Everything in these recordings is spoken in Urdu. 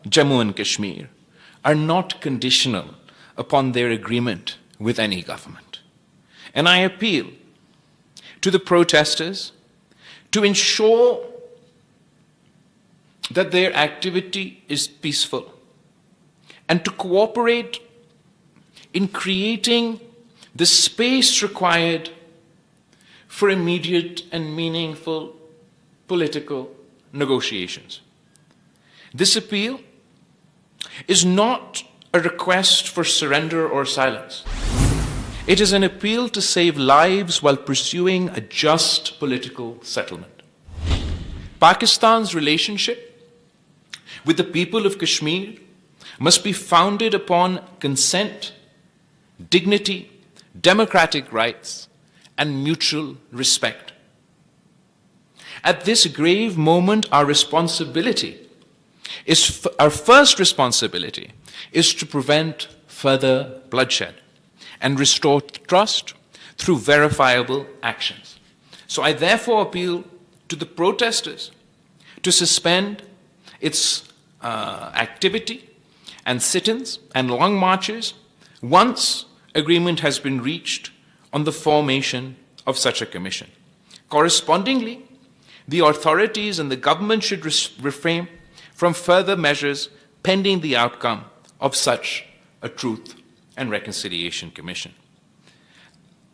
Jammu and Kashmir are not conditional upon their agreement with any government. And I appeal to the protesters to ensure that their activity is peaceful and to cooperate in creating the space required for immediate and meaningful political negotiations. This appeal is not a request for surrender or silence. It is an appeal to save lives while pursuing a just political settlement. Pakistan's relationship with the people of Kashmir must be founded upon consent, dignity, democratic rights, and mutual respect. At this grave moment, our first responsibility is to prevent further bloodshed and restore trust through verifiable actions. So I therefore appeal to the protesters to suspend its activity and sit-ins and long marches once agreement has been reached on the formation of such a commission. Correspondingly, the authorities and the government should refrain from further measures pending the outcome of such a Truth and Reconciliation Commission.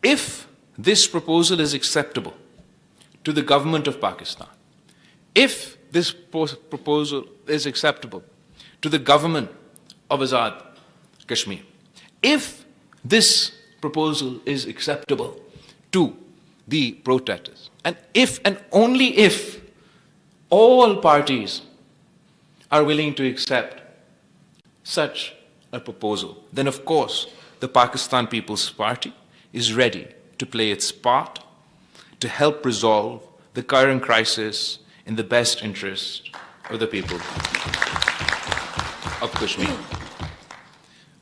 If this proposal is acceptable to the government of Pakistan, if this proposal is acceptable to the government of Azad Kashmir, if this proposal is acceptable to the protesters, and if and only if all parties are willing to accept such a proposal, then of course the Pakistan People's Party is ready to play its part to help resolve the current crisis in the best interest of the people of Kashmir.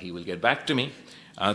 he will get back to me.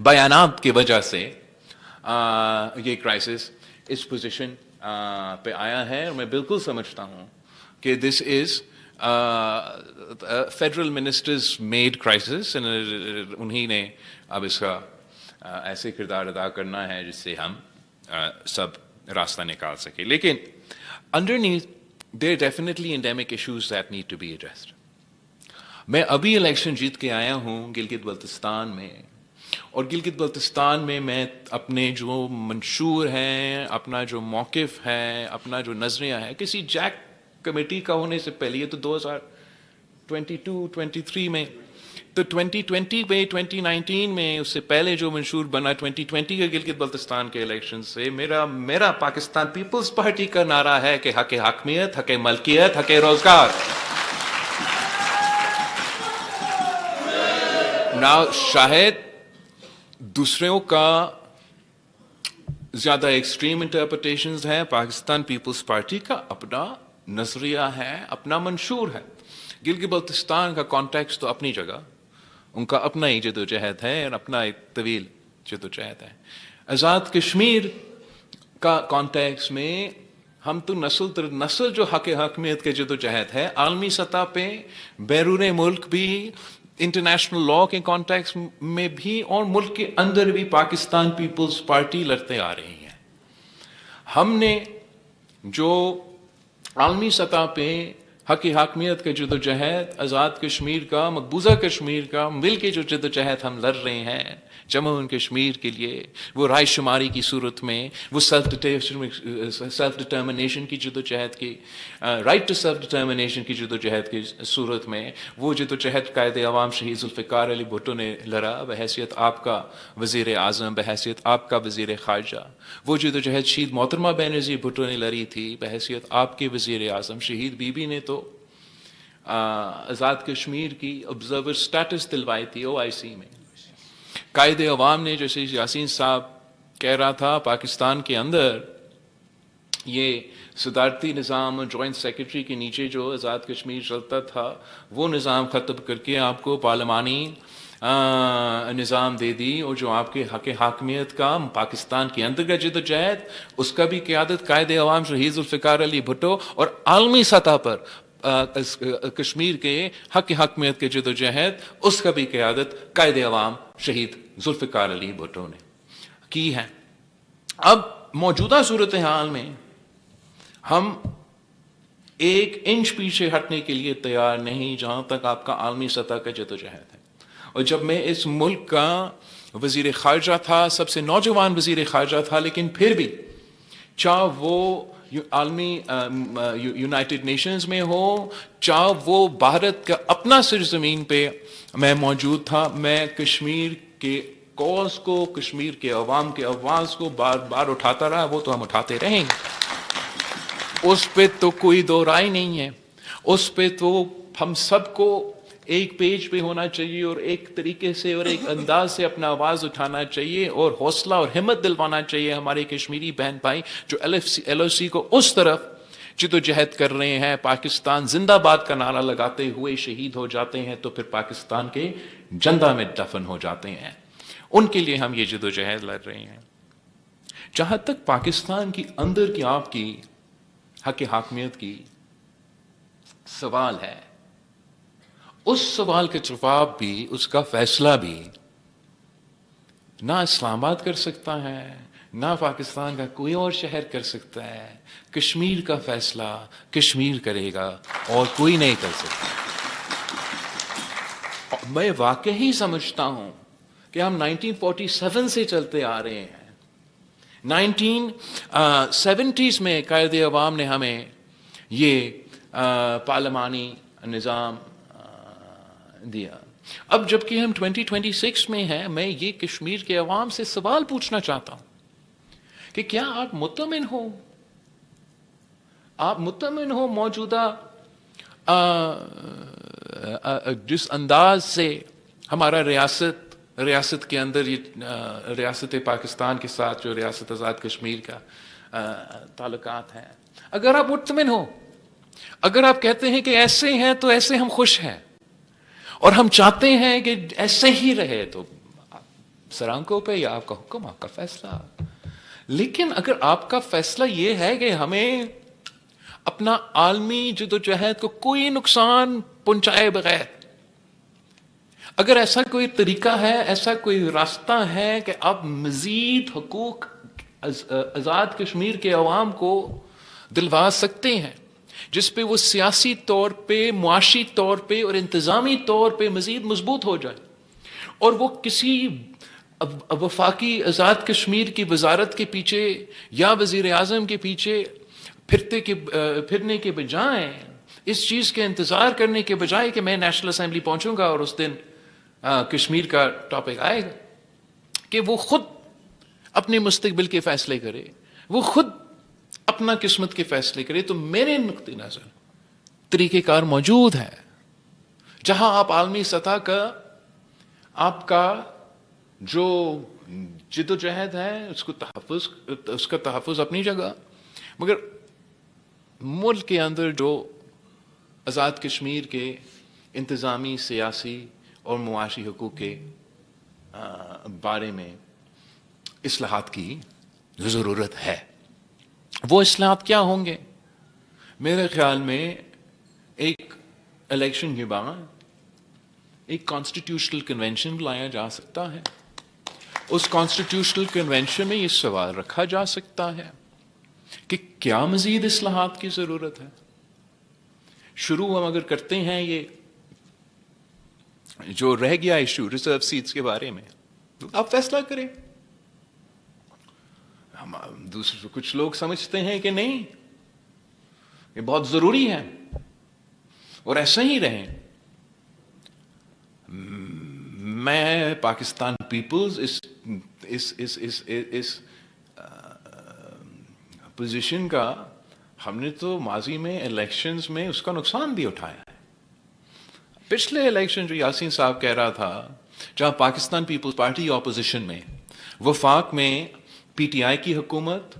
بیانات کی وجہ سے یہ کرائسس اس پوزیشن پہ آیا ہے. اور میں بالکل سمجھتا ہوں کہ دس از فیڈرل منسٹرز میڈ کرائسس. انہی نے اب اس کا ایسے کردار ادا کرنا ہے جس سے ہم سب راستہ نکال سکیں. لیکن underneath there are definitely endemic issues that need to be addressed. میں ابھی الیکشن جیت کے آیا ہوں گلگت بلتستان میں, اور گلگت بلتستان میں اپنے جو منشور ہیں, اپنا جو موقف ہے, اپنا جو نظریہ ہے, کسی جیک کمیٹی کا ہونے سے پہلے, یہ تو 2022-23 میں, تو 2020 میں 2019 میں اس سے پہلے جو منشور بنا 2020 کے گلگت بلتستان کے الیکشن سے, میرا پاکستان پیپلز پارٹی کا نعرہ ہے کہ حق حاکمیت, حق ملکیت, حق روزگار. شاید دوسروں کا زیادہ ایکسٹریم انٹرپریٹیشنز ہیں, پاکستان پیپلز پارٹی کا اپنا نظریہ ہے, اپنا منشور ہے. گلگت بلتستان کا کانٹیکس تو اپنی جگہ, ان کا اپنا ہی جد و جہد ہے اور اپنا ایک طویل جد و جہد ہے. آزاد کشمیر کا کانٹیکس میں ہم تو نسل در نسل جو حق حاکمیت کے جد و جہد ہے, عالمی سطح پہ بیرون ملک بھی, انٹرنیشنل لا کے کانٹیکس میں بھی, اور ملک کے اندر بھی پاکستان پیپلز پارٹی لڑتے آ رہی ہیں. ہم نے جو عالمی سطح پہ حق حاکمیت کا جد و جہد, آزاد کشمیر کا, مقبوضہ کشمیر کا مل کے جو جد و جہد ہم لڑ رہے ہیں جموں اینڈ کشمیر کے لیے, وہ رائے شماری کی صورت میں, وہ سیلف ڈٹرمنیشن کی جد و جہد کی, رائٹ ٹو سیلف ڈٹرمنیشن کی جد و جہد کی صورت میں, وہ جد و جہد قائد عوام شہید ذوالفقار علی بھٹو نے لڑا بحیثیت آپ کا وزیر اعظم, بحیثیت آپ کا وزیر خارجہ. وہ جد و جہد شہید محترمہ بینظیر بھٹو نے لڑی تھی بحیثیت آپ کے وزیر اعظم. شہید بی بی نے تو آزاد کشمیر کی آبزرور سٹیٹس دلوائی تھی OIC میں. قائد عوام نے, جیسے یاسین صاحب کہہ رہا تھا, پاکستان کے اندر یہ صدارتی نظام اور جوائنٹ سیکرٹری کے نیچے جو آزاد کشمیر چلتا تھا, وہ نظام ختم کر کے آپ کو پارلیمانی نظام دے دی, اور جو آپ کے حق حاکمیت کا پاکستان کے اندر کا جد و جہد, اس کا بھی قیادت قائد عوام شہید ذوالفقار علی بھٹو, اور عالمی سطح پر کشمیر کے حق حاکمیت کے جد و جہد, اس کا بھی قیادت قائد عوام شہید ذوالفقار علی بھٹو نے کی ہے. اب موجودہ صورتحال میں ہم ایک انچ پیچھے ہٹنے کے لیے تیار نہیں جہاں تک آپ کا عالمی سطح کا جد و جہد ہے. اور جب میں اس ملک کا وزیر خارجہ تھا, سب سے نوجوان وزیر خارجہ تھا, لیکن پھر بھی چاہے وہ عالمی یونائٹڈ نیشنز میں ہو, چاہے وہ بھارت کا اپنا سرزمین پہ میں موجود تھا, میں کشمیر کے کوز کو, کشمیر کے عوام کے آواز کو بار بار اٹھاتا رہا. وہ تو ہم اٹھاتے رہیں گے, اس پہ تو کوئی دو رائے نہیں ہے. اس پہ تو ہم سب کو ایک پیج پہ ہونا چاہیے, اور ایک طریقے سے اور ایک انداز سے اپنا آواز اٹھانا چاہیے, اور حوصلہ اور ہمت دلوانا چاہیے ہمارے کشمیری بہن بھائی جو LOC کو اس طرف جد و جہد کر رہے ہیں. پاکستان زندہ باد کا نعرہ لگاتے ہوئے شہید ہو جاتے ہیں تو پھر پاکستان کے جندہ میں دفن ہو جاتے ہیں. ان کے لیے ہم یہ جد و جہد لڑ رہے ہیں. جہاں تک پاکستان کی اندر کی آپ کی حق حاکمیت کی سوال ہے, اس سوال کا جواب بھی, اس کا فیصلہ بھی نہ اسلام آباد کر سکتا ہے, نہ پاکستان کا کوئی اور شہر کر سکتا ہے. کشمیر کا فیصلہ کشمیر کرے گا اور کوئی نہیں کر سکتا. میں واقعی سمجھتا ہوں کہ ہم 1947 سے چلتے آ رہے ہیں. 1970s میں قائد عوام نے ہمیں یہ پارلیمانی نظام دیا. اب جبکہ ہم 2026 میں ہیں, میں یہ کشمیر کے عوام سے سوال پوچھنا چاہتا ہوں کہ کیا آپ مطمئن ہو, موجودہ جس انداز سے ہمارا ریاست کے اندر ریاست پاکستان کے ساتھ جو ریاست آزاد کشمیر کا تعلقات ہیں, اگر آپ مطمئن ہو, اگر آپ کہتے ہیں کہ ایسے ہیں تو ایسے ہم خوش ہیں اور ہم چاہتے ہیں کہ ایسے ہی رہے, تو سرانکوں پہ یا آپ کا حکم، آپ کا فیصلہ. لیکن اگر آپ کا فیصلہ یہ ہے کہ ہمیں اپنا عالمی جدوجہد کو کوئی نقصان پہنچائے بغیر، اگر ایسا کوئی طریقہ ہے، ایسا کوئی راستہ ہے کہ آپ مزید حقوق آزاد کشمیر کے عوام کو دلوا سکتے ہیں، جس پہ وہ سیاسی طور پہ، معاشی طور پہ اور انتظامی طور پہ مزید مضبوط ہو جائے، اور وہ کسی وفاقی آزاد کشمیر کی وزارت کے پیچھے یا وزیر اعظم کے پیچھے پھرنے کے بجائے، اس چیز کے انتظار کرنے کے بجائے کہ میں نیشنل اسمبلی پہنچوں گا اور اس دن کشمیر کا ٹاپک آئے گا، کہ وہ خود اپنے مستقبل کے فیصلے کرے، وہ خود اپنا قسمت کے فیصلے کرے. تو میرے نقطۂ نظر طریقہ کار موجود ہے جہاں آپ عالمی سطح کا آپ کا جو جدوجہد ہے اس کا تحفظ اپنی جگہ، مگر ملک کے اندر جو آزاد کشمیر کے انتظامی، سیاسی اور معاشی حقوق کے بارے میں اصلاحات کی ضرورت ہے. وہ اصلاحات کیا ہوں گے؟ میرے خیال میں ایک الیکشن کے بعد ایک کانسٹیٹیوشنل کنونشن لایا جا سکتا ہے. اس کانسٹیٹیوشنل کنونشن میں یہ سوال رکھا جا سکتا ہے کہ کیا مزید اصلاحات کی ضرورت ہے. شروع ہم اگر کرتے ہیں یہ جو رہ گیا ایشو ریزرو سیٹس کے بارے میں، آپ فیصلہ کریں. دوسرے کچھ لوگ سمجھتے ہیں کہ نہیں، یہ بہت ضروری ہے اور ایسا ہی رہے. میں پاکستان پیپلز اس پوزیشن کا، ہم نے تو ماضی میں الیکشنز میں اس کا نقصان بھی اٹھایا ہے. پچھلے الیکشن جو یاسین صاحب کہہ رہا تھا، جہاں پاکستان پیپلز پارٹی اپوزیشن میں، وفاق میں پی ٹی آئی کی حکومت،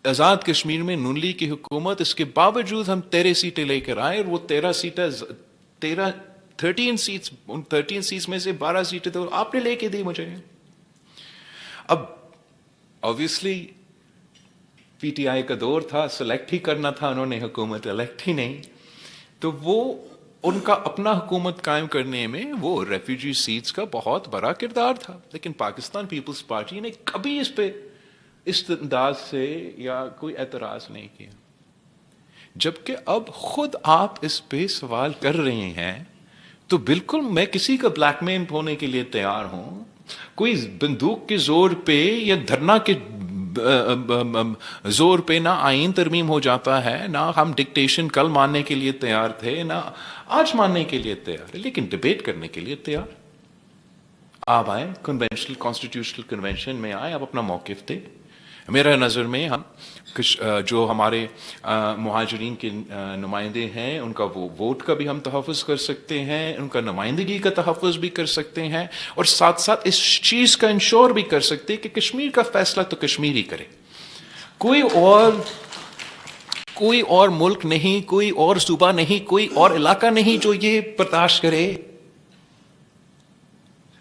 آزاد کشمیر میں نون لیگ کی حکومت، اس کے باوجود ہم 13 سیٹیں لے کر آئے، اور وہ 13 سیٹس، ان 13 سیٹس میں سے 12 سیٹیں تو آپ نے لے کے دی مجھے. اب obviously پی ٹی آئی کا دور تھا، سلیکٹ ہی کرنا تھا انہوں نے حکومت، الیکٹ ہی نہیں. تو وہ ان کا اپنا حکومت قائم کرنے میں وہ ریفیوجی سیٹس کا بہت بڑا کردار تھا. لیکن پاکستان پیپلز پارٹی نے کبھی اس پہ اس انداز سے یا کوئی اعتراض نہیں کیا. جبکہ اب خود آپ اس پہ سوال کر رہے ہیں تو بالکل میں کسی کا بلیک مین ہونے کے لیے تیار ہوں. کوئی بندوق کے زور پہ یا دھرنا کے زور پہ نہ آئین ترمیم ہو جاتا ہے، نہ ہم ڈکٹیشن کل ماننے کے لیے تیار تھے، نہ آج ماننے کے لیے تیار ہے، لیکن ڈبیٹ کرنے کے لیے تیار. آپ آئے کنونشنل کانسٹیٹیوشنل کنونشن میں آئے، آپ اپنا موقف دے. میرا نظر میں ہم جو ہمارے مہاجرین کے نمائندے ہیں، ان کا وہ ووٹ کا بھی ہم تحفظ کر سکتے ہیں، ان کا نمائندگی کا تحفظ بھی کر سکتے ہیں، اور ساتھ ساتھ اس چیز کا انشور بھی کر سکتے ہیں کہ کشمیر کا فیصلہ تو کشمیر ہی کرے. کوئی اور ملک نہیں، کوئی اور صوبہ نہیں، کوئی اور علاقہ نہیں جو یہ برداشت کرے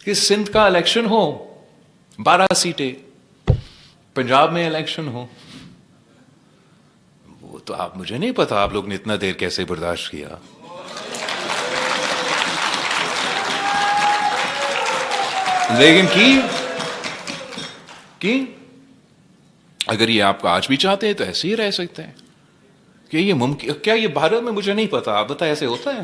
کہ سندھ کا الیکشن ہو 12 سیٹیں، پنجاب میں الیکشن ہو. وہ تو آپ، مجھے نہیں پتا آپ لوگ نے اتنا دیر کیسے برداشت کیا. لیکن کی اگر یہ آپ آج بھی چاہتے ہیں تو ایسے ہی رہ سکتے ہیں. کہ یہ ممکن، کیا یہ بھارت میں، مجھے نہیں پتا، آپ بتائیں ایسے ہوتا ہے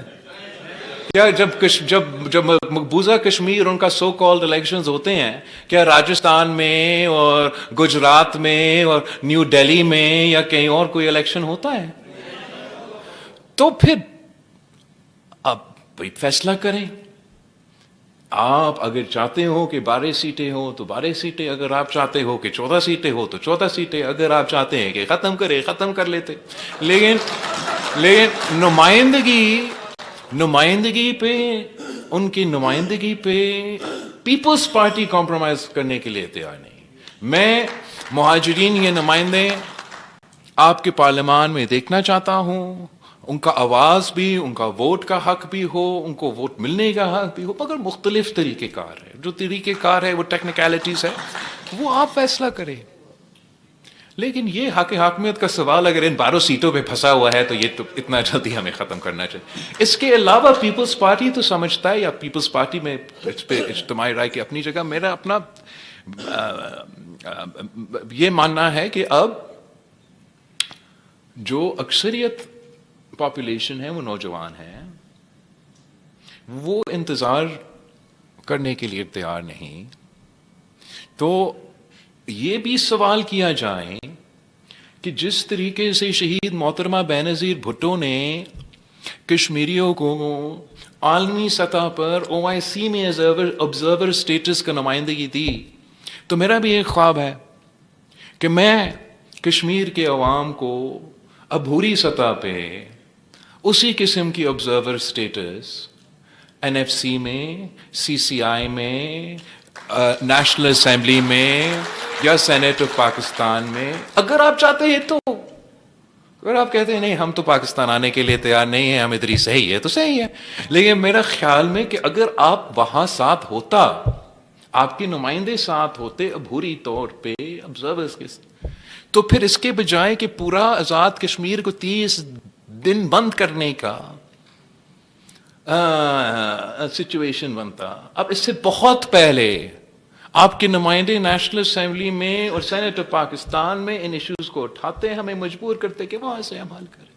کیا؟ جب مقبوضہ کشمیر ان کا سو کالڈ الیکشنز ہوتے ہیں، کیا راجستھان میں اور گجرات میں اور نیو دہلی میں یا کہیں اور کوئی الیکشن ہوتا ہے؟ تو پھر آپ فیصلہ کریں. آپ اگر چاہتے ہو کہ 12 سیٹیں ہوں تو 12 سیٹیں، اگر آپ چاہتے ہو کہ 14 سیٹیں ہو تو 14 سیٹیں، اگر آپ چاہتے ہیں کہ ختم کر لیتے. لیکن نمائندگی پہ، ان کی نمائندگی پہ پیپلز پارٹی کمپرومائز کرنے کے لیے تیار نہیں. میں مہاجرین یہ نمائندے آپ کے پارلیمان میں دیکھنا چاہتا ہوں، ان کا آواز بھی، ان کا ووٹ کا حق بھی ہو، ان کو ووٹ ملنے کا حق بھی ہو، مگر مختلف طریقہ کار ہے. جو طریقہ کار ہے وہ ٹیکنیکلٹیز ہے، وہ آپ فیصلہ کریں. لیکن یہ حق حاکمیت کا سوال اگر ان 12 سیٹوں پہ پھنسا ہوا ہے تو یہ تو اتنا جلدی ہمیں ختم کرنا چاہیے. اس کے علاوہ پیپلز پارٹی تو سمجھتا ہے، یا پیپلز پارٹی میں اس پہ اجتماعی رائے کی اپنی جگہ، میرا اپنا یہ ماننا ہے کہ اب جو اکثریت پاپولیشن ہے وہ نوجوان ہے، وہ انتظار کرنے کے لیے تیار نہیں. تو یہ بھی سوال کیا جائے کہ جس طریقے سے شہید محترمہ بینظیر بھٹو نے کشمیریوں کو عالمی سطح پر OIC میں آبزرور اسٹیٹس کا نمائندگی دی، تو میرا بھی ایک خواب ہے کہ میں کشمیر کے عوام کو عبوری سطح پہ اسی قسم کی آبزرور اسٹیٹس NFC میں، CCI میں، نیشنل اسمبلی میں یا سینیٹ آف پاکستان میں، اگر آپ چاہتے ہیں تو. اگر آپ کہتے ہیں نہیں ہم تو پاکستان آنے کے لیے تیار نہیں ہیں، ہم ادھر ہی صحیح ہے تو صحیح ہے. لیکن میرا خیال میں کہ اگر آپ وہاں ساتھ ہوتا، آپ کے نمائندے ساتھ ہوتے عبوری طور پہ آبزرورز کے، تو پھر اس کے بجائے کہ پورا آزاد کشمیر کو 30 دن بند کرنے کا سچویشن بنتا. اب اس سے بہت پہلے آپ کے نمائندے نیشنل اسمبلی میں اور سینیٹ آف پاکستان میں ان ایشوز کو اٹھاتے، ہمیں مجبور کرتے کہ وہاں سے عمل کریں.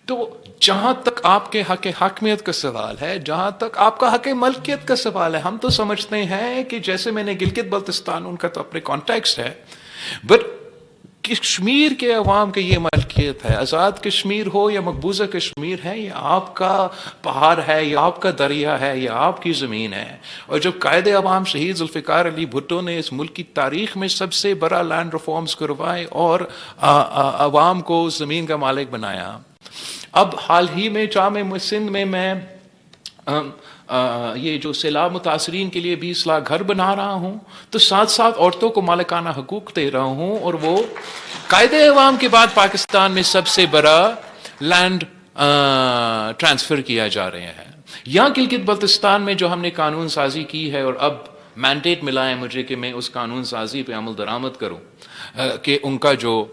تو جہاں تک آپ کے حق حاکمیت کا سوال ہے، جہاں تک آپ کا حق ملکیت کا سوال ہے، ہم تو سمجھتے ہیں کہ جیسے میں نے گلگت بلتستان، ان کا تو اپنے کانٹیکسٹ ہے، بٹ کشمیر کے عوام کی یہ ملکیت ہے. آزاد کشمیر ہو یا مقبوضہ کشمیر ہے، یہ آپ کا پہاڑ ہے، یہ آپ کا دریا ہے، یہ آپ کی زمین ہے. اور جب قائد عوام شہید ذوالفقار علی بھٹو نے اس ملک کی تاریخ میں سب سے بڑا لینڈ ریفارمز کروائے اور عوام کو زمین کا مالک بنایا. اب حال ہی میں جامع سندھ میں یہ جو سیلاب متاثرین کے لیے 20 لاکھ گھر بنا رہا ہوں، تو ساتھ ساتھ عورتوں کو مالکانہ حقوق دے رہا ہوں، اور وہ قائد عوام کے بعد پاکستان میں سب سے بڑا لینڈ ٹرانسفر کیا جا رہے ہیں. یہاں گلگت بلتستان میں جو ہم نے قانون سازی کی ہے، اور اب مینڈیٹ ملا ہے مجھے کہ میں اس قانون سازی پہ عمل درآمد کروں، کہ ان کا جو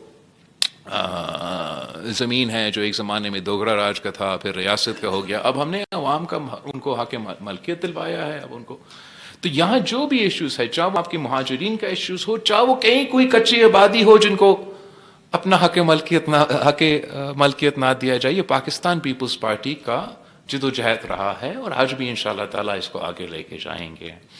زمین ہے جو ایک زمانے میں دوگرا راج کا تھا، پھر ریاست کا ہو گیا، اب ہم نے عوام کا ان کو حق ملکیت دلوایا ہے. اب ان کو تو یہاں جو بھی ایشوز ہے، چاہے وہ آپ کے مہاجرین کا ایشوز ہو، چاہے وہ کہیں کوئی کچی آبادی ہو جن کو اپنا حق ملکیت نہ دیا جائے، یہ پاکستان پیپلز پارٹی کا جدوجہد رہا ہے، اور آج بھی انشاءاللہ تعالیٰ اس کو آگے لے کے جائیں گے.